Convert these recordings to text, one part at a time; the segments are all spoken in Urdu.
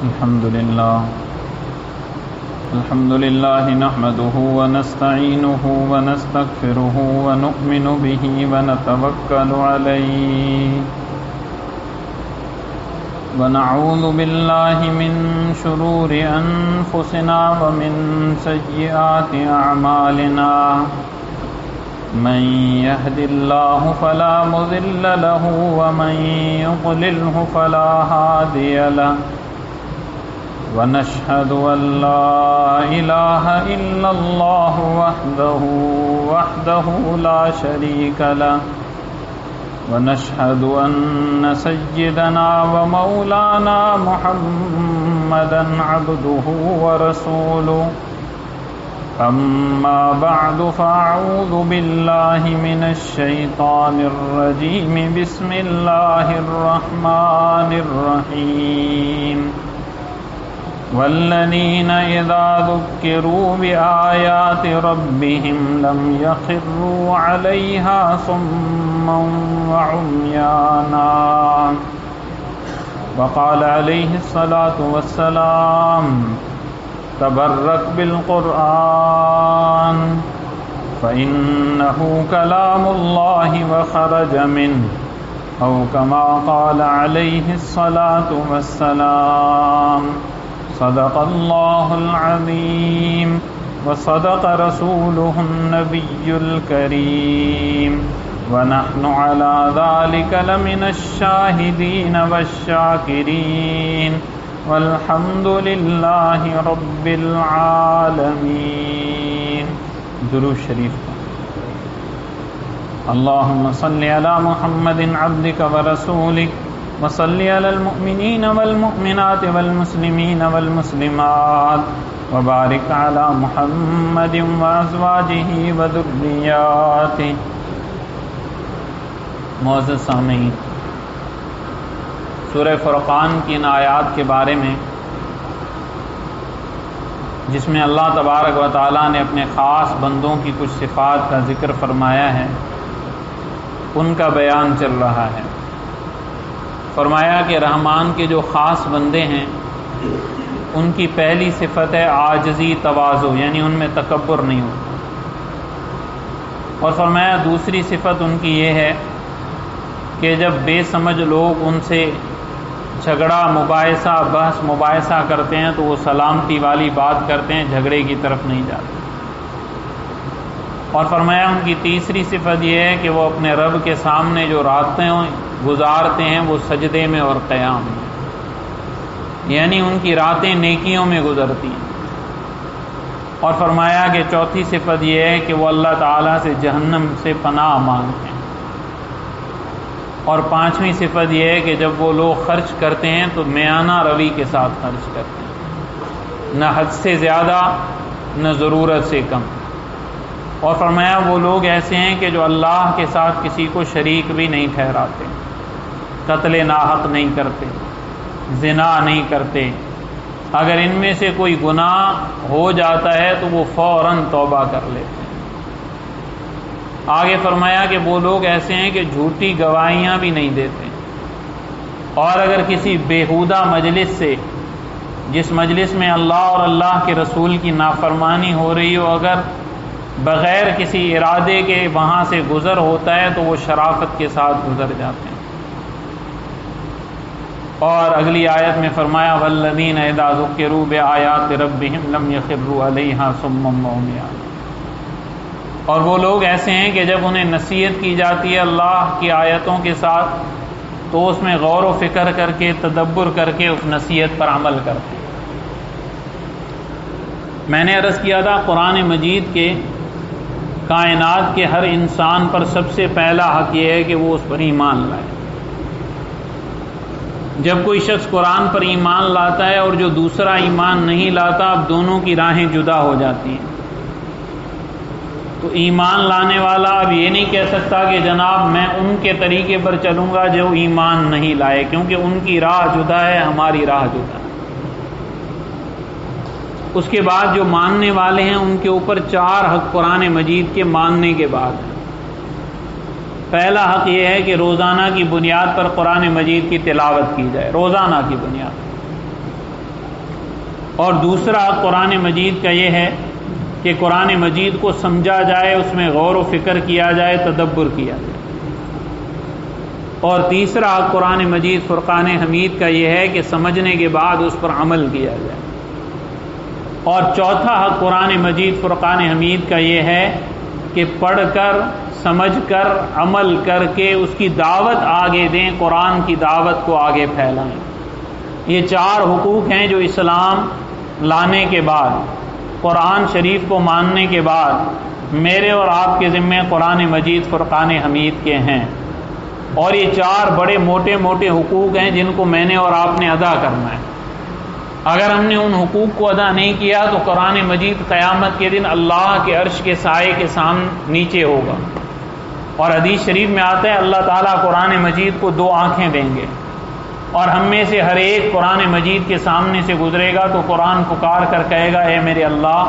الحمد لله نحمده ونستعينه ونستغفره ونؤمن به ونتوكل عليه ونعوذ بالله من شرور أنفسنا ومن سيئات أعمالنا من يهد الله فلا مضل له ومن يضلله فلا هادي له ونشهد أن لا إله إلا الله وحده لا شريك له ونشهد أن سيدنا ومولانا محمدا عبده ورسوله أما بعد فأعوذ بالله من الشيطان الرجيم بسم الله الرحمن الرحيم والذين إذا ذكروا بآيات ربهم لم يخروا عليها صما وعميانا وقال عليه الصلاة والسلام تبرك بالقرآن فإنه كلام الله وخرج منه أو كما قال عليه الصلاة والسلام صدق الله العظيم وصدق رسوله النبي الكريم ونحن على ذلك لمن الشاهدين والشاكرين والحمد لله رب العالمين. درود شریف. اللهم صل على محمد عبدك ورسولك وصل على المؤمنين والمؤمنات والمسلمين والمسلمات وبارك على محمد وأزواجه وذرياته. معزز سامعین، سورہ فرقان کی ان آیات کے بارے میں جس میں اللہ تبارک و تعالیٰ نے اپنے خاص بندوں کی کچھ صفات کا ذکر فرمایا ہے، ان کا بیان چل رہا ہے. فرمایا کہ رحمان کے جو خاص بندے ہیں ان کی پہلی صفت ہے عاجزی، تواضع، یعنی ان میں تکبر نہیں ہوتا. اور فرمایا دوسری صفت ان کی یہ ہے کہ جب بے سمجھ لوگ ان سے جھگڑا، بحث مباحثہ کرتے ہیں تو وہ سلامتی والی بات کرتے ہیں، جھگڑے کی طرف نہیں جاتے. اور فرمایا ان کی تیسری صفت یہ ہے کہ وہ اپنے رب کے سامنے جو راتیں گزارتے ہیں وہ سجدے میں اور قیام میں، یعنی ان کی راتیں نیکیوں میں گزرتی ہیں. اور فرمایا کہ چوتھی صفت یہ ہے کہ وہ اللہ تعالیٰ سے جہنم سے پناہ مانگتے ہیں. اور پانچویں صفت یہ ہے کہ جب وہ لوگ خرچ کرتے ہیں تو میانہ روی کے ساتھ خرچ کرتے ہیں، نہ حد سے زیادہ نہ ضرورت سے کم. اور فرمایا وہ لوگ ایسے ہیں کہ جو اللہ کے ساتھ کسی کو شریک بھی نہیں ٹھہراتے، قتل ناحق نہیں کرتے، زنا نہیں کرتے. اگر ان میں سے کوئی گناہ ہو جاتا ہے تو وہ فوراً توبہ کر لیتے ہیں. آگے فرمایا کہ وہ لوگ ایسے ہیں کہ جھوٹی گواہیاں بھی نہیں دیتے. اور اگر کسی بیہودہ مجلس سے، جس مجلس میں اللہ اور اللہ کے رسول کی نافرمانی ہو رہی ہو، اگر بغیر کسی ارادے کے وہاں سے گزر ہوتا ہے تو وہ شرافت کے ساتھ گزر جاتے ہیں. اور اگلی آیت میں فرمایا والذین اذا ذکروا بآیات ربہم لم یخروا علیہا صما وعمیانا. اور وہ لوگ ایسے ہیں کہ جب انہیں نصیحت کی جاتی ہے اللہ کی آیتوں کے ساتھ تو اس میں غور و فکر کر کے، تدبر کر کے اس نصیحت پر عمل کرتے ہیں. میں نے عرض کیا تھا قرآن مجید کے کائنات کے ہر انسان پر سب سے پہلا حق یہ ہے کہ وہ اس پر ایمان لائے. جب کوئی شخص قرآن پر ایمان لاتا ہے اور جو دوسرا ایمان نہیں لاتا، اب دونوں کی راہیں جدا ہو جاتی ہیں. تو ایمان لانے والا اب یہ نہیں کہہ سکتا کہ جناب میں ان کے طریقے پر چلوں گا جو ایمان نہیں لائے، کیونکہ ان کی راہ جدا ہے، ہماری راہ جدا ہے. اس کے بعد جو ماننے والے ہیں ان کے اوپر 4 حق قرآن مجید کے ماننے کے بعد. پہلا حق یہ ہے کہ روزانہ کی بنیاد پر قرآن مجید کی تلاوت کی جائے، روزانہ کی بنیاد. اور دوسرا قرآن مجید کا یہ ہے کہ قرآن مجید کو سمجھا جائے، اس میں غور و فکر کیا جائے، تدبر کیا جائے۔ اور تیسرا قرآن مجید فرقان حمید کا یہ ہے کہ سمجھنے کے بعد اس پر عمل کیا جائے۔ اور چوتھا حق قرآن مجید فرقان حمید کا یہ ہے کہ پڑھ کر، سمجھ کر، عمل کر کے اس کی دعوت آگے دیں، قرآن کی دعوت کو آگے پھیلائیں۔ یہ چار حقوق ہیں جو اسلام لانے کے بعد، قرآن شریف کو ماننے کے بعد میرے اور آپ کے ذمے قرآن مجید فرقان حمید کے ہیں۔ اور یہ چار بڑے موٹے موٹے حقوق ہیں جن کو میں نے اور آپ نے ادا کرنا ہے۔ اگر ہم نے ان حقوق کو ادا نہیں کیا تو قرآن مجید قیامت کے دن اللہ کے عرش کے سائے کے سامنے نیچے ہوگا۔ اور حدیث شریف میں آتا ہے اللہ تعالیٰ قرآن مجید کو 2 آنکھیں دیں گے، اور ہم میں سے ہر ایک قرآن مجید کے سامنے سے گزرے گا تو قرآن پکار کر کہے گا اے میرے اللہ،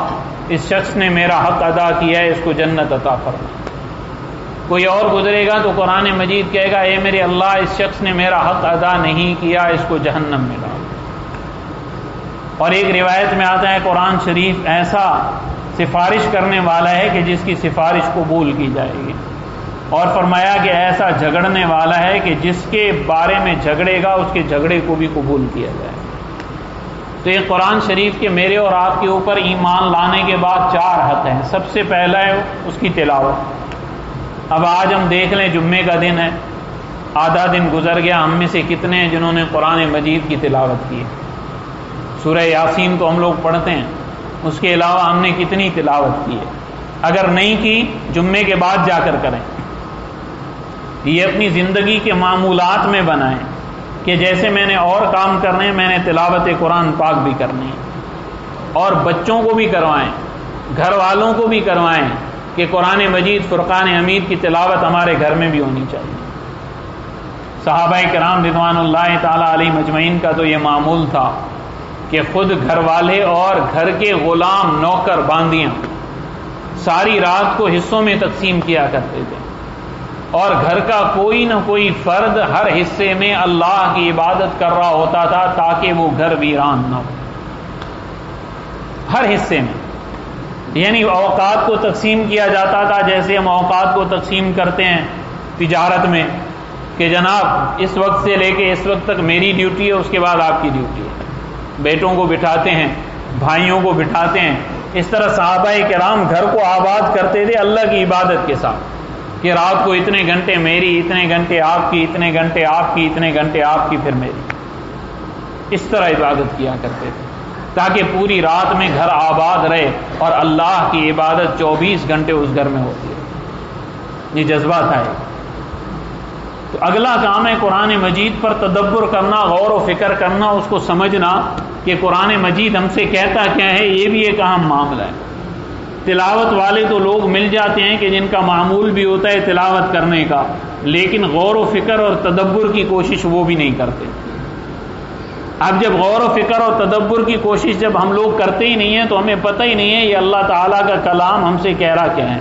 اس شخص نے میرا حق ادا کیا ہے، اس کو جنت عطا فرما۔ کوئی اور گزرے گا تو قرآن مجید کہے گا اے میرے اللہ، اس شخص نے میرا حق ادا نہیں کیا، اس کو جہنم میں ڈال۔ اور ایک روایت میں آتا ہے قرآن شریف ایسا سفارش کرنے والا ہے کہ جس کی سفارش قبول کی جائے گی، اور فرمایا کہ ایسا جھگڑنے والا ہے کہ جس کے بارے میں جھگڑے گا اس کے جھگڑے کو بھی قبول کیا جائے۔ تو یہ قرآن شریف کے میرے اور آپ کے اوپر ایمان لانے کے بعد 4 حق ہیں۔ سب سے پہلا ہے اس کی تلاوت۔ اب آج ہم دیکھ لیں، جمعے کا دن ہے، آدھا دن گزر گیا، ہم میں سے کتنے ہیں جنہوں نے قرآن مجید کی تلاوت کی ہے؟ سورہ یاسین تو ہم لوگ پڑھتے ہیں، اس کے علاوہ ہم نے کتنی تلاوت کی ہے؟ اگر نہیں کی، جمعے کے بعد جا کر کریں۔ یہ اپنی زندگی کے معمولات میں بنائیں کہ جیسے میں نے اور کام کرنے ہیں، میں نے تلاوت قرآن پاک بھی کرنی ہے۔ اور بچوں کو بھی کروائیں، گھر والوں کو بھی کروائیں کہ قرآن مجید فرقان حمید کی تلاوت ہمارے گھر میں بھی ہونی چاہیے۔ صحابہ کرام رضوان اللہ تعالی علیہم اجمعین کا تو یہ معمول تھا کہ خود گھر والے اور گھر کے غلام، نوکر، باندیاں ساری رات کو حصوں میں تقسیم کیا کرتے تھے، اور گھر کا کوئی نہ کوئی فرد ہر حصے میں اللہ کی عبادت کر رہا ہوتا تھا تاکہ وہ گھر ویران نہ ہو۔ ہر حصے میں، یعنی اوقات کو تقسیم کیا جاتا تھا جیسے ہم اوقات کو تقسیم کرتے ہیں تجارت میں کہ جناب اس وقت سے لے کے اس وقت تک میری ڈیوٹی ہے، اس کے بعد آپ کی ڈیوٹی ہے۔ بیٹوں کو بٹھاتے ہیں، بھائیوں کو بٹھاتے ہیں۔ اس طرح صحابہ کرام گھر کو آباد کرتے تھے اللہ کی عبادت کے ساتھ کہ رات کو اتنے گھنٹے میری، اتنے گھنٹے آپ کی، اتنے گھنٹے آپ کی، اتنے گھنٹے آپ کی، پھر میری۔ اس طرح عبادت کیا کرتے تھے تاکہ پوری رات میں گھر آباد رہے اور اللہ کی عبادت 24 گھنٹے اس گھر میں ہوتی ہے۔ یہ جذبہ تھا۔ تو اگلا کام ہے قرآن مجید پر تدبر کرنا، غور و فکر کرنا، اس کو سمجھنا کہ قرآن مجید ہم سے کہتا کیا ہے۔ یہ بھی ایک اہم معاملہ ہے۔ تلاوت والے تو لوگ مل جاتے ہیں کہ جن کا معمول بھی ہوتا ہے تلاوت کرنے کا، لیکن غور و فکر اور تدبر کی کوشش وہ بھی نہیں کرتے۔ اب جب غور و فکر اور تدبر کی کوشش جب ہم لوگ کرتے ہی نہیں ہیں تو ہمیں پتہ ہی نہیں ہے یہ اللہ تعالیٰ کا کلام ہم سے کہہ رہا کیا ہے،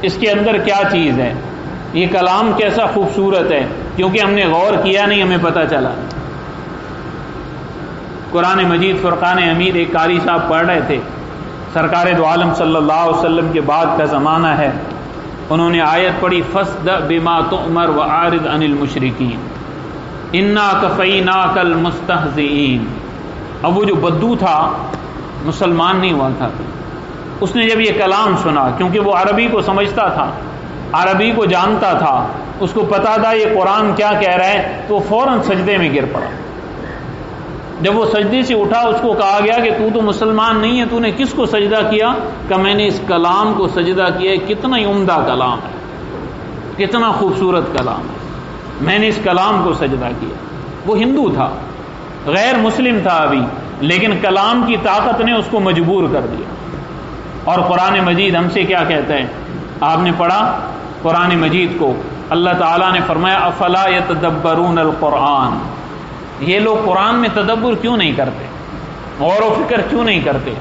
اس کے اندر کیا چیز ہے، یہ کلام کیسا خوبصورت ہے، کیونکہ ہم نے غور کیا نہیں، ہمیں پتہ چلا۔ قرآن مجید فرقان حمید ایک قاری صاحب پڑھ رہے تھے، سرکار دو عالم صلی اللہ علیہ وسلم کے بعد کا زمانہ ہے، انہوں نے آیت پڑھی فَاصْدَعْ بِمَا تُؤْمَرْ وَأَعْرِضْ عَنِ الْمُشْرِكِينَ اِنَّا كَفَيْنَاكَ الْمُسْتَهْزِئِينَ۔ اب وہ جو بدو تھا، مسلمان نہیں ہوا تھا، اس نے جب یہ کلام سنا، کیونکہ وہ عربی کو سمجھتا تھا، عربی کو جانتا تھا، اس کو پتا تھا یہ قرآن کیا کہہ رہا ہے، تو فوراً سجدے میں گر پڑا۔ جب وہ سجدے سے اٹھا اس کو کہا گیا کہ تو مسلمان نہیں ہے، تو نے کس کو سجدہ کیا؟ کہ میں نے اس کلام کو سجدہ کیا ہے، کتنا ہی عمدہ کلام ہے، کتنا خوبصورت کلام ہے، میں نے اس کلام کو سجدہ کیا۔ وہ ہندو تھا، غیر مسلم تھا ابھی، لیکن کلام کی طاقت نے اس کو مجبور کر دیا۔ اور قرآن مجید ہم سے کیا کہتا ہے؟ آپ نے پڑھا قرآن مجید کو، اللہ تعالیٰ نے فرمایا افلا یتدبرون القرآن، یہ لوگ قرآن میں تدبر کیوں نہیں کرتے، غور و فکر کیوں نہیں کرتے،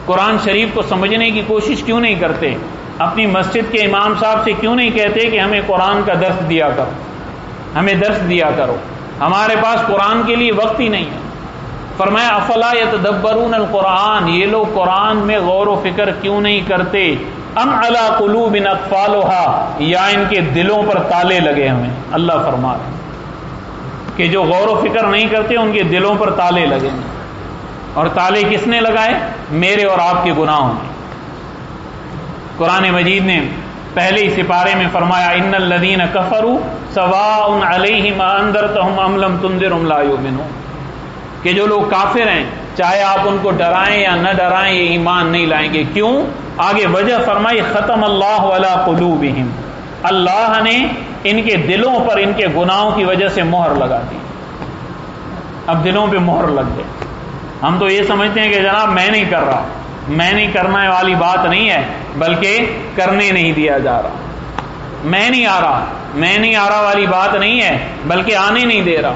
قرآن شریف کو سمجھنے کی کوشش کیوں نہیں کرتے، اپنی مسجد کے امام صاحب سے کیوں نہیں کہتے کہ ہمیں قرآن کا درس دیا کرو، ہمیں درس دیا کرو، ہمارے پاس قرآن کے لیے وقت ہی نہیں ہے۔ فرمایا افلا یتدبرون القرآن، یہ لوگ قرآن میں غور و فکر کیوں نہیں کرتے؟ ام علی قلوب اقفالها، یا ان کے دلوں پر تالے لگے ہوئے؟ اللہ فرما رہے ہیں کہ جو غور و فکر نہیں کرتے ان کے دلوں پر تالے لگے ہیں. اور تالے کس نے لگائے؟ میرے اور آپ کے گناہوں نے. قرآن مجید نے پہلے ہی سپارے میں فرمایا ان الذین کفروا سواء علیہم انذرتہم ام لم تنذرہم لا یؤمنون، کہ جو لوگ کافر ہیں چاہے آپ ان کو ڈرائیں یا نہ ڈرائیں یہ ایمان نہیں لائیں گے. کیوں؟ آگے وجہ فرمائی ختم اللہ علی قلوبہم، اللہ نے ان کے دلوں پر ان کے گناہوں کی وجہ سے مہر لگا دی. اب دلوں پہ مہر لگ گئے. ہم تو یہ سمجھتے ہیں کہ جناب میں نہیں کر رہا، میں نہیں کرنے والی بات نہیں ہے، بلکہ کرنے نہیں دیا جا رہا. میں نہیں آ رہا والی بات نہیں ہے، بلکہ آنے نہیں دے رہا.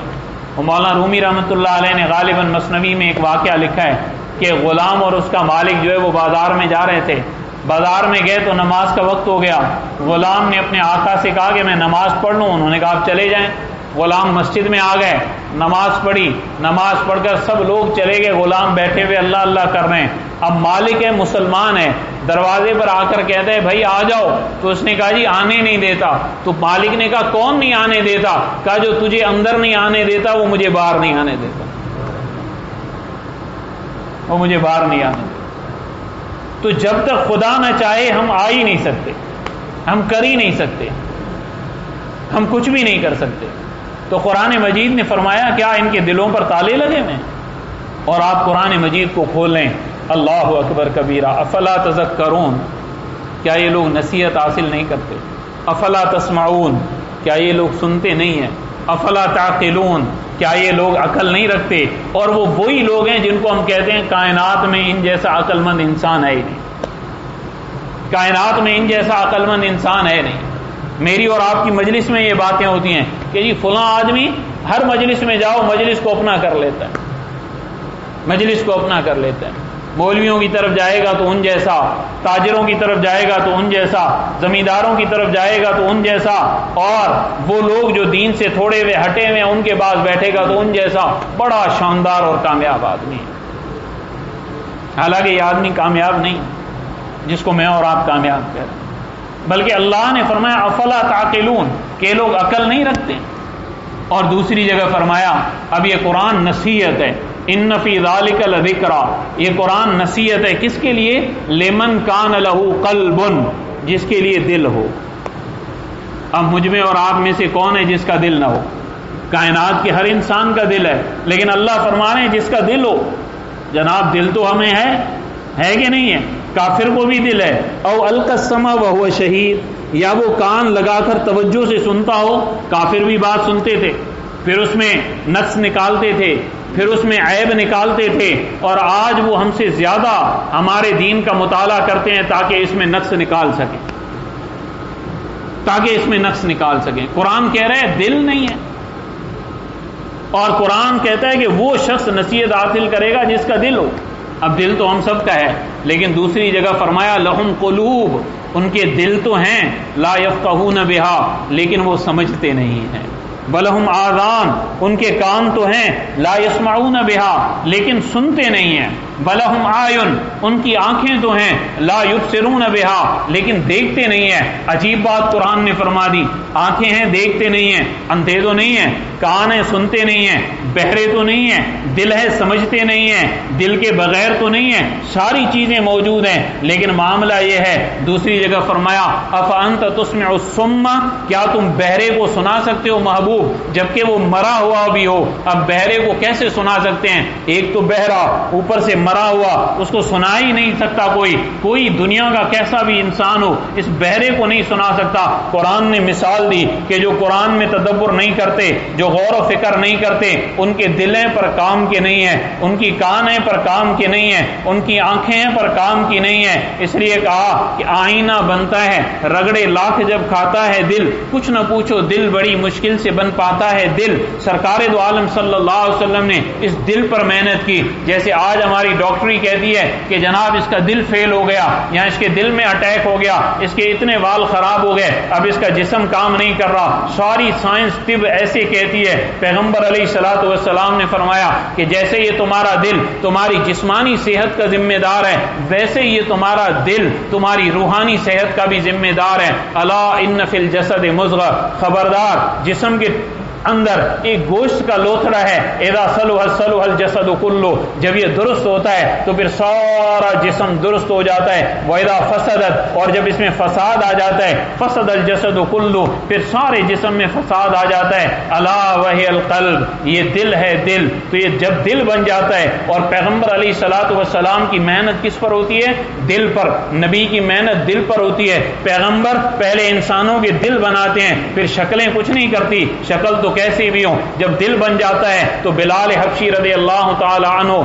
مولانا رومی رحمۃ اللہ علیہ نے غالباً مثنوی میں ایک واقعہ لکھا ہے کہ غلام اور اس کا مالک جو ہے وہ بازار میں جا رہے تھے. بازار میں گئے تو نماز کا وقت ہو گیا. غلام نے اپنے آقا سے کہا کہ میں نماز پڑھ لوں. انہوں نے کہا آپ چلے جائیں. غلام مسجد میں آ گئے، نماز پڑھی. نماز پڑھ کر سب لوگ چلے گئے، غلام بیٹھے ہوئے اللہ اللہ کر رہے ہیں. اب مالک ہے، مسلمان ہے، دروازے پر آ کر کہتا ہے بھائی آ جاؤ. تو اس نے کہا جی آنے نہیں دیتا. تو مالک نے کہا کون نہیں آنے دیتا؟ کہا جو تجھے اندر نہیں آنے دیتا وہ مجھے باہر نہیں آنے دیتا، وہ مجھے باہر نہیں آنے دیتا. تو جب تک خدا نہ چاہے ہم آ ہی نہیں سکتے، ہم کر ہی نہیں سکتے، ہم کچھ بھی نہیں کر سکتے. تو قرآن مجید نے فرمایا کیا ان کے دلوں پر تالے لگے ہوئے ہیں؟ اور آپ قرآن مجید کو کھولیں. اللہ اکبر کبیرہ. افلا تذکرون، کیا یہ لوگ نصیحت حاصل نہیں کرتے؟ افلا تسمعون، کیا یہ لوگ سنتے نہیں ہیں؟ افلا تعقلون، کیا یہ لوگ عقل نہیں رکھتے؟ اور وہ وہی لوگ ہیں جن کو ہم کہتے ہیں کائنات میں ان جیسا عقل مند انسان ہے ہی نہیں. کائنات میں ان جیسا عقل مند انسان ہے نہیں. میری اور آپ کی مجلس میں یہ باتیں ہوتی ہیں کہ جی فلاں آدمی ہر مجلس میں جاؤ مجلس کو اپنا کر لیتا ہے، مجلس کو اپنا کر لیتا ہے. مولویوں کی طرف جائے گا تو ان جیسا، تاجروں کی طرف جائے گا تو ان جیسا، زمینداروں کی طرف جائے گا تو ان جیسا، اور وہ لوگ جو دین سے تھوڑے ہوئے ہٹے ہوئے ان کے بعد بیٹھے گا تو ان جیسا. بڑا شاندار اور کامیاب آدمی ہے. حالانکہ یہ آدمی کامیاب نہیں جس کو میں اور آپ کامیاب کہہ رہے ہیں، بلکہ اللہ نے فرمایا افلا تعقلون، کہ لوگ عقل نہیں رکھتے. اور دوسری جگہ فرمایا اب یہ قرآن نصیحت ہے، ان فی ذالک لذکرا، یہ قرآن نصیحت ہے کس کے لیے؟ لمن کان لہ قلب، جس کے لیے دل ہو. اب مجھ میں اور آپ میں سے کون ہے جس کا دل نہ ہو؟ کائنات کے ہر انسان کا دل ہے، لیکن اللہ فرما رہے ہیں جس کا دل ہو. جناب دل تو ہمیں ہے کہ نہیں ہے؟ کافر کو بھی دل ہے. او القى السمع وهو شہید، یا وہ کان لگا کر توجہ سے سنتا ہو. کافر بھی بات سنتے تھے، پھر اس میں نقص نکالتے تھے، پھر اس میں عیب نکالتے تھے، اور آج وہ ہم سے زیادہ ہمارے دین کا مطالعہ کرتے ہیں تاکہ اس میں نقص نکال سکیں، تاکہ اس میں نقص نکال سکیں. قرآن کہہ رہے ہیں دل نہیں ہے، اور قرآن کہتا ہے کہ وہ شخص نصیحت حاصل کرے گا جس کا دل ہو. اب دل تو ہم سب کا ہے، لیکن دوسری جگہ فرمایا لہم قلوب، ان کے دل تو ہیں، لا یفقہون بہا، لیکن وہ سمجھتے نہیں ہیں. بلہم آذان، ان کے کان تو ہیں، لا یسمعون بہا، لیکن سنتے نہیں ہیں. بلہم آیون، ان کی آنکھیں تو ہیں، لا یبصرون بہا، لیکن دیکھتے نہیں ہیں. عجیب بات قرآن نے فرما دی، آنکھیں ہیں دیکھتے نہیں ہیں، اندھے تو نہیں ہیں، کان ہیں سنتے نہیں ہیں، بہرے تو نہیں ہیں، دل ہے سمجھتے نہیں ہیں، دل کے بغیر تو نہیں ہیں، ساری چیزیں موجود ہیں، لیکن معاملہ یہ ہے. دوسری جگہ فرمایا افانت تسمع الصم، کیا تم بہرے کو سنا سکتے ہو محبوب جبکہ وہ مرا ہوا بھی ہو؟ اب بہرے کو کیسے سنا سکتے ہیں؟ ایک تو بہرا اوپر سے مرا ہوا، اس کو سنا ہی نہیں سکتا کوئی دنیا کا کیسا بھی انسان ہو اس بہرے کو نہیں سنا سکتا. قرآن نے مثال دی کہ جو قرآن میں تدبر نہیں کرتے، جو غور و فکر نہیں کرتے، ان کے دلیں پر کام کے نہیں ہیں، ان کی کانیں پر کام کے نہیں ہیں، ان کی آنکھیں پر کام کی نہیں ہیں. اس لیے کہا کہ آئینہ بنتا ہے رگڑے لاکھ جب کھاتا ہے دل، کچھ نہ پوچھو دل بڑی مشکل سے بن پاتا ہے دل. سرکار دو عالم صلی اللہ علیہ وسلم نے اس دل پر محنت کی. جیسے آج ہماری ڈاکٹری کہتی ہے کہ جناب اس کا دل فیل ہو گیا، یا اس کے دل میں اٹیک ہو گیا، اس کے اتنے وال خراب ہو گئے، اب اس کا جسم کام نہیں کر رہا. ساری سائنس طب ایسے کہتی ہے. پیغمبر علیہ الصلوۃ والسلام نے فرمایا کہ جیسے یہ تمہارا دل تمہاری جسمانی صحت کا ذمہ دار ہے، ویسے یہ تمہارا دل تمہاری روحانی صحت کا بھی ذمہ دار ہے۔ الا ان فی الجسد مضغہ، خبردار جسم کے اندر ایک گوشت کا لوتھڑا ہے، اذا صلح صلح الجسد کلہ، جب یہ درست ہوتا ہے تو پھر سارا جسم درست ہو جاتا ہے، واذا فسدت، اور جب اس میں فساد آ جاتا ہے فسد الجسد کلہ، پھر سارے جسم میں فساد آ جاتا ہے۔ الا وہی القلب، یہ دل ہے، دل تو یہ جب دل بن جاتا ہے، اور پیغمبر علیہ الصلوۃ والسلام کی محنت کس پر ہوتی ہے؟ دل پر، نبی کی محنت دل پر ہوتی ہے۔ پیغمبر پہلے انسانوں کے دل بناتے ہیں، پھر شکلیں کچھ نہیں کرتی، شکل تو کیسی بھی ہوں، جب دل بن جاتا ہے تو بلال حبشی رضی اللہ تعالی عنہ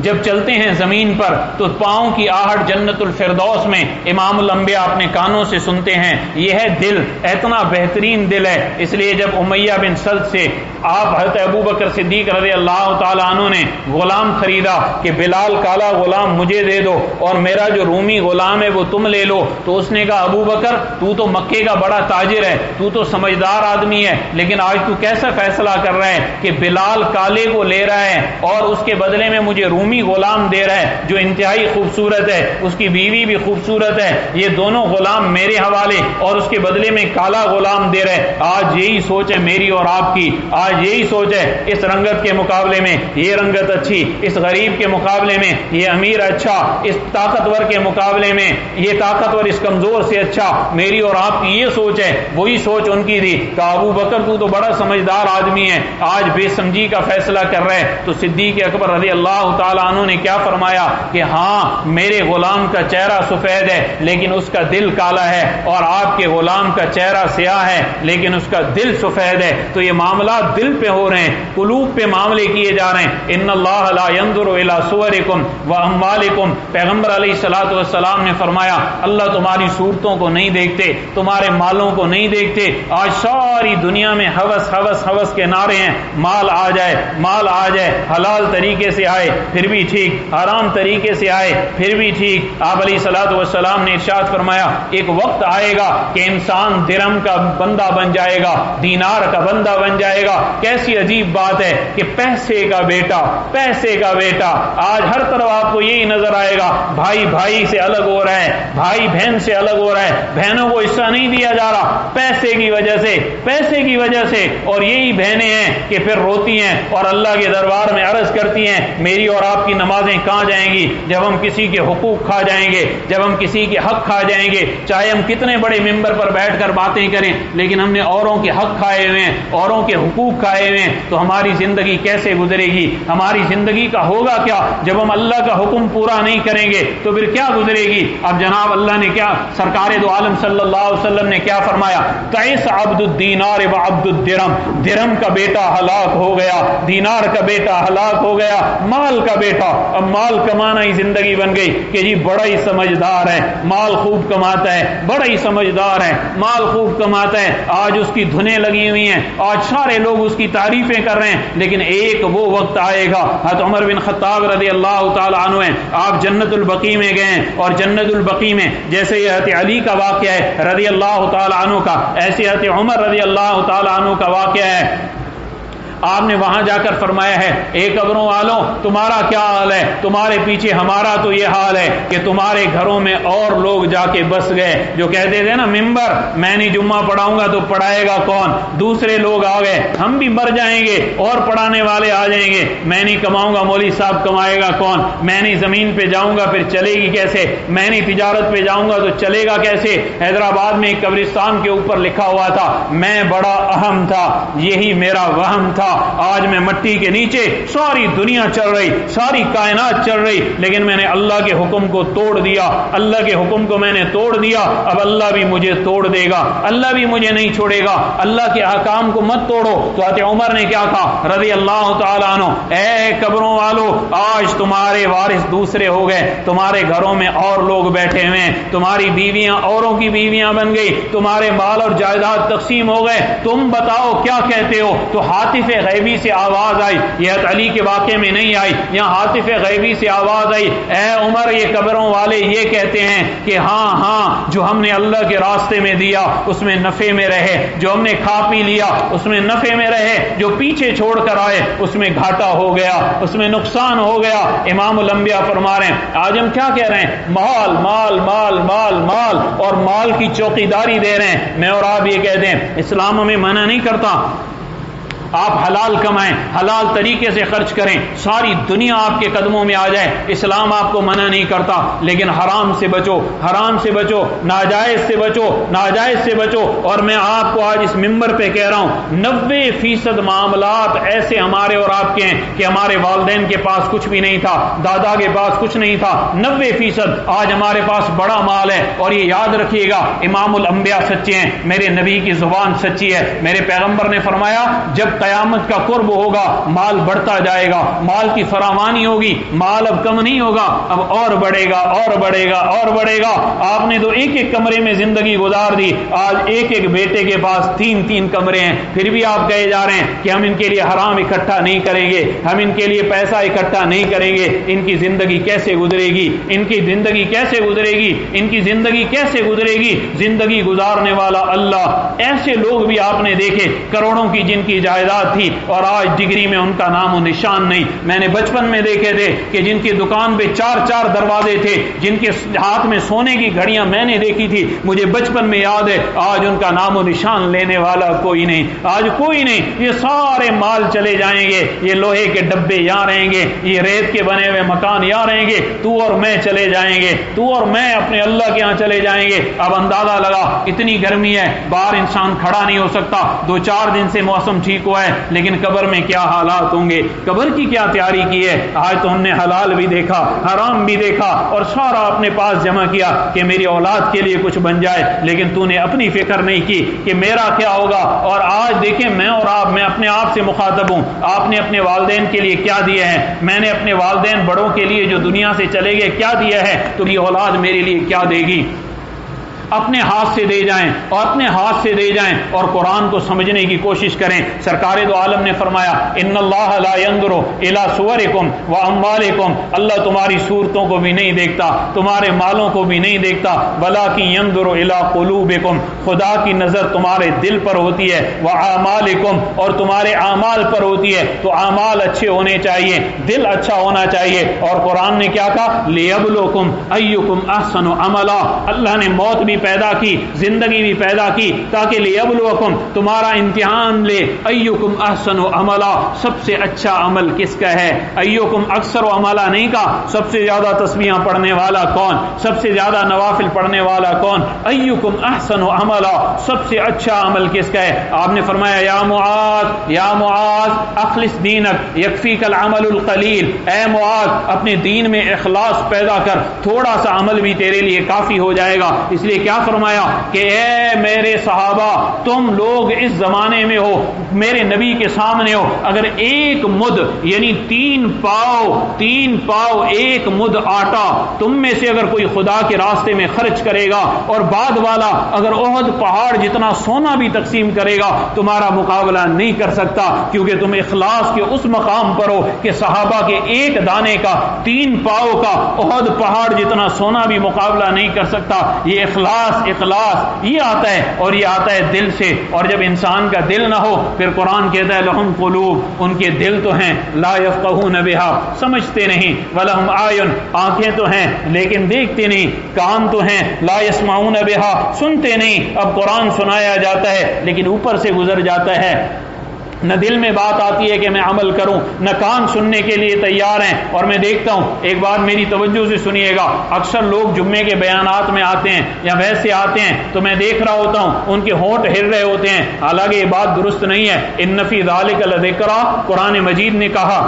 جب چلتے ہیں زمین پر تو پاؤں کی آہٹ جنت الفردوس میں امام الانبیاء اپنے کانوں سے سنتے ہیں۔ یہ ہے دل، اتنا بہترین دل ہے۔ اس لیے جب امیہ بن سلت سے آپ حضرت ابو بکر صدیق رضی اللہ تعالی عنہ نے غلام خریدا کہ بلال کالا غلام مجھے دے دو اور میرا جو رومی غلام ہے وہ تم لے لو، تو اس نے کہا ابو بکر تو تو مکے کا بڑا تاجر ہے، تو تو سمجھدار آدمی ہے، لیکن آج تو کیسا فیصلہ کر رہا ہے کہ بلال کالے کو لے رہا ہے اور اس کے بدلے میں مجھے رومی غلام دے رہا ہے جو انتہائی خوبصورت ہے، اس کی بیوی بھی خوبصورت ہے، یہ دونوں غلام میرے حوالے اور اس کے بدلے میں کالا غلام دے رہے۔ آج یہی سوچ ہے میری اور آپ کی، آج یہی سوچ ہے، اس رنگت کے مقابلے میں یہ رنگت اچھی، اس غریب کے مقابلے میں یہ امیر اچھا، اس طاقتور کے مقابلے میں یہ طاقتور اس کمزور سے اچھا، میری اور آپ کی یہ سوچ ہے۔ وہی سوچ ان کی تھی کہ ابو بکر تو بڑا سمجھدار آدمی ہے، آج بے سمجھی کا فیصلہ کر رہے ہیں۔ تو صدیق اکبر رضی اللہ تعالی عنہ نے کیا فرمایا کہ ہاں میرے غلام کا چہرہ سفید ہے لیکن اس کا دل کالا ہے، اور آپ کے غلام کا چہرہ سیاہ ہے لیکن اس کا دل سفید ہے۔ تو یہ معاملات دل پہ ہو رہے ہیں، قلوب پہ معاملے کیے جا رہے ہیں۔ ان اللہ لا ينظر الى صورکم واموالکم، پیغمبر علیہ الصلوۃ والسلام نے فرمایا اللہ تمہاری صورتوں کو نہیں دیکھتے، تمہارے مالوں کو نہیں دیکھتے۔ آج ساری دنیا میں ہوس ہوس ہوس کے نعرے ہیں، مال آ جائے، مال آ جائے، حلال طریقے سے آئے پھر بھی ٹھیک، حرام طریقے سے آئے پھر بھی ٹھیک۔ آپ علیہ الصلوۃ والسلام نے ارشاد فرمایا ایک وقت آئے گا کہ انسان درہم کا بندہ بن جائے گا، دینار کا بندہ بن جائے گا۔ کیسی عجیب بات ہے کہ پیسے کا بیٹا، پیسے کا بیٹا، آج ہر طرف آپ کو یہی نظر آئے گا، بھائی بھائی سے الگ ہو رہا ہے، بھائی بہن سے الگ ہو رہا ہے، بہنوں کو حصہ نہیں دیا جا رہا پیسے کی وجہ سے، پیسے کی وجہ سے۔ اور یہی بہنیں ہیں کہ پھر روتی ہیں اور اللہ کے دربار میں عرض کرتی ہیں میری اور آپ کی نمازیں کہاں جائیں گی جب ہم کسی کے حقوق کھا جائیں گے، جب ہم کسی کے حق کھا جائیں گے، چاہے ہم کتنے بڑے ممبر پر بیٹھ کر باتیں کریں لیکن ہم نے اوروں کے حق کھائے ہوئے ہیں، اوروں کے حقوق کھائے ہوئے ہیں، تو ہماری زندگی کیسے گزرے گی؟ ہماری زندگی کا ہوگا کیا جب ہم اللہ کا حکم پورا نہیں کریں گے؟ تو پھر کیا گزرے گی؟ اب جناب اللہ نے کیا، سرکار دو عالم صلی اللہ علیہ وسلم نے کیا فرمایا؟ تعیس عبد الدینار و عبد الدرہم، درہم کا بیٹا ہلاک ہو گیا، دینار کا بیٹا ہلاک ہو گیا، مال کا بیٹا، اب مال کمانا ہی زندگی بن گئی کہ جی بڑا ہی سمجھدار ہے، مال خوب کماتا ہے، بڑا ہی سمجھدار ہے، مال خوب کماتا ہے۔ آج اس کی دھنیں لگی ہوئی ہیں، آج سارے لوگ اس کی تعریفیں کر رہے ہیں، لیکن ایک وہ وقت آئے گا، حضرت عمر بن خطاب رضی اللہ تعالی عنہ ہیں، آپ جنت البقیع میں گئے اور جنت البقیع میں جیسے یہ حضرت علی کا واقعہ ہے رضی اللہ تعالی عنہ کا، ایسے حضرت عمر رضی اللہ تعالی عنہ کا واقعہ ہے۔ آپ نے وہاں جا کر فرمایا ہے اے قبروں والوں تمہارا کیا حال ہے؟ تمہارے پیچھے ہمارا تو یہ حال ہے کہ تمہارے گھروں میں اور لوگ جا کے بس گئے، جو کہتے تھے نا ممبر میں نہیں جمعہ پڑھاؤں گا تو پڑھائے گا کون؟ دوسرے لوگ آ گئے، ہم بھی مر جائیں گے اور پڑھانے والے آ جائیں گے، میں نہیں کماؤں گا مولوی صاحب کمائے گا کون؟ میں نہیں زمین پہ جاؤں گا پھر چلے گی کیسے؟ میں نہیں تجارت پہ جاؤں گا تو چلے گا کیسے؟ حیدرآباد میں ایک قبرستان کے اوپر لکھا ہوا تھا میں بڑا اہم تھا، یہی میرا وہم تھا، آج میں مٹی کے نیچے، ساری دنیا چل رہی، ساری کائنات چل رہی، لیکن میں نے اللہ کے حکم کو توڑ دیا، اللہ کے حکم کو میں نے توڑ دیا، اب اللہ بھی مجھے توڑ دے گا، اللہ بھی مجھے نہیں چھوڑے گا، اللہ کے احکام کو مت توڑو۔ تو حضرت عمر نے کیا کہا رضی اللہ تعالیٰ عنہ، اے قبروں والو آج تمہارے وارث دوسرے ہو گئے، تمہارے گھروں میں اور لوگ بیٹھے ہوئے ہیں، تمہاری بیویاں اوروں کی بیویاں بن گئی، تمہارے مال اور جائیداد تقسیم ہو گئے، تم بتاؤ کیا کہتے ہو؟ تو حاطف غیبی سے آواز آئی، یہ علی کے واقعے میں نہیں آئی، یہاں ہاتف غیبی سے آواز آئی، اے عمر یہ قبروں والے یہ کہتے ہیں کہ ہاں ہاں جو ہم نے اللہ کے راستے میں دیا اس میں نفع میں رہے، جو ہم نے کھا پی لیا اس میں نفع میں رہے، جو پیچھے چھوڑ کر آئے اس میں گھاٹا ہو گیا، اس میں نقصان ہو گیا۔ امام الانبیاء فرما رہے ہیں آج ہم کیا کہہ رہے ہیں؟ مال مال مال مال مال، اور مال کی چوکیداری دے رہے ہیں۔ میں اور آپ یہ کہتے ہیں اسلام ہمیں منع نہیں کرتا، آپ حلال کمائیں، حلال طریقے سے خرچ کریں، ساری دنیا آپ کے قدموں میں آ جائے، اسلام آپ کو منع نہیں کرتا، لیکن حرام سے بچو، حرام سے بچو، ناجائز سے بچو، ناجائز سے بچو۔ اور میں آپ کو آج اس ممبر پہ کہہ رہا ہوں 90% معاملات ایسے ہمارے اور آپ کے ہیں کہ ہمارے والدین کے پاس کچھ بھی نہیں تھا، دادا کے پاس کچھ نہیں تھا، 90% آج ہمارے پاس بڑا مال ہے۔ اور یہ یاد رکھیے گا امام الانبیاء سچے ہیں، میرے نبی کی زبان سچی ہے، میرے پیغمبر نے فرمایا جب قیامت کا قرب ہوگا مال بڑھتا جائے گا، مال کی فراوانی ہوگی، مال اب کم نہیں ہوگا، اب اور بڑھے گا اور بڑھے گا اور بڑھے گا۔ آپ نے تو ایک ایک کمرے میں زندگی گزار دی، آج ایک ایک بیٹے کے پاس 3 کمرے ہیں، پھر بھی آپ کہے جا رہے ہیں کہ ہم ان کے لیے حرام اکٹھا نہیں کریں گے، ہم ان کے لیے پیسہ اکٹھا نہیں کریں گے۔ ان کی زندگی کیسے گزرے گی؟ ان کی زندگی کیسے گزرے گی؟ ان کی زندگی کیسے گزرے گی؟ زندگی گزارنے والا اللہ۔ ایسے لوگ بھی آپ نے دیکھے کروڑوں کی جن کی جائیداد تھی اور آج ڈگری میں ان کا نام و نشان نہیں۔ میں نے بچپن میں دیکھے تھے کہ جن کی دکان پہ 4 دروازے تھے، جن کے ہاتھ میں سونے کی گھڑیاں میں نے دیکھی تھی، مجھے بچپن میں یاد ہے، آج ان کا نام و نشان لینے والا کوئی نہیں، آج کوئی نہیں۔ یہ سارے مال چلے جائیں گے، یہ لوہے کے ڈبے یہاں رہیں گے، یہ ریت کے بنے ہوئے مکان یہاں رہیں گے، تو اور میں چلے جائیں گے، تو اور میں اپنے اللہ کے یہاں چلے جائیں گے۔ اب اندازہ لگا اتنی گرمی ہے، باہر انسان کھڑا نہیں ہو سکتا، 2-4 دن سے موسم ٹھیک ہوا ہے، لیکن قبر میں کیا حالات ہوں گے؟ قبر کی کیا تیاری کی ہے؟ آج تو ہم نے حلال بھی دیکھا، حرام بھی دیکھا اور سارا اپنے پاس جمع کیا کہ میری اولاد کے لیے کچھ بن جائے، لیکن تو نے اپنی فکر نہیں کی کہ میرا کیا ہوگا۔ اور آج دیکھیں میں اور آپ، میں اپنے آپ سے مخاطب ہوں، آپ نے اپنے والدین کے لیے کیا دیا ہے؟ میں نے اپنے والدین بڑوں کے لیے جو دنیا سے چلے گئے کیا دیا ہے؟ تو یہ اولاد میرے لیے کیا دے گی؟ اپنے ہاتھ سے دے جائیں اور اپنے ہاتھ سے دے جائیں اور قرآن کو سمجھنے کی کوشش کریں۔ سرکار دو عالم نے فرمایا ان اللہ لا ينظر الى صورکم واموالکم، اللہ تمہاری صورتوں کو بھی نہیں دیکھتا، تمہارے مالوں کو بھی نہیں دیکھتا، ولکن ينظر الى قلوبکم، خدا کی نظر تمہارے دل پر ہوتی ہے، واعمالکم، اور تمہارے اعمال پر ہوتی ہے۔ تو اعمال اچھے ہونے چاہیے، دل اچھا ہونا چاہیے۔ اور قرآن نے کیا کہا؟ لیبلوکم ایکم احسن عملا، اللہ نے موت بھی پیدا کی، زندگی بھی پیدا کی تاکہ لیبلوکم، تمہارا امتحان لے، ایکم احسن عملا، سب سے اچھا عمل کس کا ہے؟ ایکم اکثر عملا نہیں کہا، سب سے زیادہ تسبیحاں پڑھنے والا کون؟ سب سے زیادہ نوافل پڑھنے والا کون؟ ایکم احسن عملا، سب سے اچھا عمل کس کا ہے؟ آپ نے فرمایا یا معاذ، یا معاذ اخلص دینک یکفیک العمل القلیل، اے معاذ اپنے دین میں اخلاص پیدا کر، تھوڑا سا عمل بھی تیرے لیے کافی ہو جائے گا۔ اس لیے کیا فرمایا کہ اے میرے صحابہ، تم لوگ اس زمانے میں ہو، میرے نبی کے سامنے ہو، اگر ایک مد یعنی 3 پاؤ 1 مد آٹا تم میں سے اگر کوئی خدا کے راستے میں خرچ کرے گا اور بعد والا اگر احد پہاڑ جتنا سونا بھی تقسیم کرے گا تمہارا مقابلہ نہیں کر سکتا، کیونکہ تم اخلاص کے اس مقام پر ہو کہ صحابہ کے ایک دانے کا 3 پاؤ کا احد پہاڑ جتنا سونا بھی مقابلہ نہیں کر سکتا۔ یہ اخلاص یہ آتا ہے، اور یہ آتا ہے دل سے۔ اور جب انسان کا دل نہ ہو پھر قرآن کہتا ہے لہم قلوب، ان کے دل تو ہیں، لا یفقہون بہا، سمجھتے نہیں، ولہم اعین، آنکھیں تو ہیں لیکن دیکھتے نہیں، کان تو ہیں، لا یسمعون بہا، سنتے نہیں۔ اب قرآن سنایا جاتا ہے لیکن اوپر سے گزر جاتا ہے، نہ دل میں بات آتی ہے کہ میں عمل کروں، نہ کان سننے کے لیے تیار ہیں۔ اور میں دیکھتا ہوں، ایک بات میری توجہ سے سنیے گا، اکثر لوگ جمعے کے بیانات میں آتے ہیں یا ویسے آتے ہیں تو میں دیکھ رہا ہوتا ہوں ان کے ہونٹ ہل رہے ہوتے ہیں، حالانکہ یہ بات درست نہیں ہے۔ ان فی ذلک لذکری، قرآن مجید نے کہا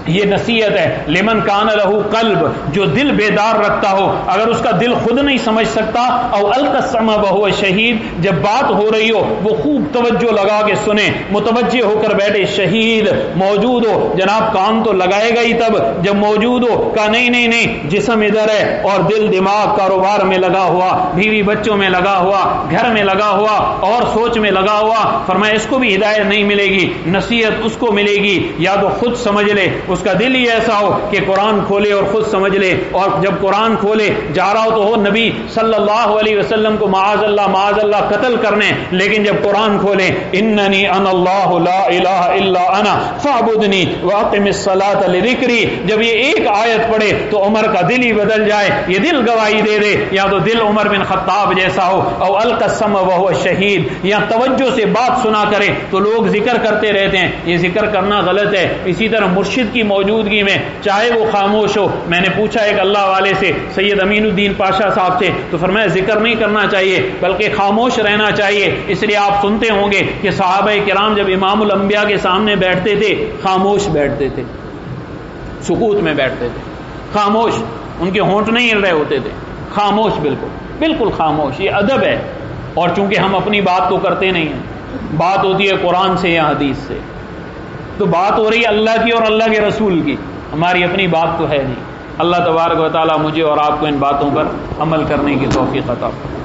یہ نصیحت ہے لمن کان لہو قلب، جو دل بیدار رکھتا ہو، اگر اس کا دل خود نہیں سمجھ سکتا، او القى السمع وهو شہید، جب بات ہو رہی ہو وہ خوب توجہ لگا کے سنے، متوجہ ہو کر بیٹھے، شہید موجود ہو، جناب کان تو لگائے گا ہی تب جب موجود ہو، کہا نہیں جسم ادھر ہے اور دل دماغ کاروبار میں لگا ہوا، بیوی بچوں میں لگا ہوا، گھر میں لگا ہوا اور سوچ میں لگا ہوا، فرمایا اس کو بھی ہدایت نہیں ملے گی، نصیحت اس کو ملے گی یا تو خود سمجھ لے، اس کا دل ہی ایسا ہو کہ قرآن کھولے اور خود سمجھ لے، اور جب قرآن کھولے جا رہا ہو تو ہو نبی صلی اللہ علیہ وسلم کو معاذ اللہ قتل کرنے، لیکن جب قرآن کھولے اننی انا اللہ لا الہ الا انا فاعبدنی واقم الصلاۃ لذکری، جب یہ ایک آیت پڑھے تو عمر کا دل ہی بدل جائے، یہ دل گواہی دے دے، یا تو دل عمر بن خطاب جیسا ہو، او القى السمع وهو شہید، یا توجہ سے بات سنا کرے تو لوگ ذکر کرتے رہتے ہیں، یہ ذکر کرنا غلط ہے۔ اسی طرح مرشد کی موجودگی میں چاہے وہ خاموش ہو، میں نے پوچھا ایک اللہ والے سے، سید امین الدین پاشا صاحب سے، تو فرمایا ذکر نہیں کرنا چاہیے بلکہ خاموش رہنا چاہیے، اس لیے آپ سنتے ہوں گے کہ صحابہ کرام جب امام الانبیاء کے سامنے بیٹھتے تھے خاموش بیٹھتے تھے، سکوت میں بیٹھتے تھے، خاموش، ان کے ہونٹ نہیں ہل رہے ہوتے تھے، خاموش، بالکل خاموش، یہ ادب ہے۔ اور چونکہ ہم اپنی بات تو کرتے نہیں ہیں، بات ہوتی ہے قرآن سے یا حدیث سے، تو بات ہو رہی ہے اللہ کی اور اللہ کے رسول کی، ہماری اپنی بات تو ہے نہیں۔ اللہ تبارک و تعالی مجھے اور آپ کو ان باتوں پر عمل کرنے کی توفیق عطا فرمائے۔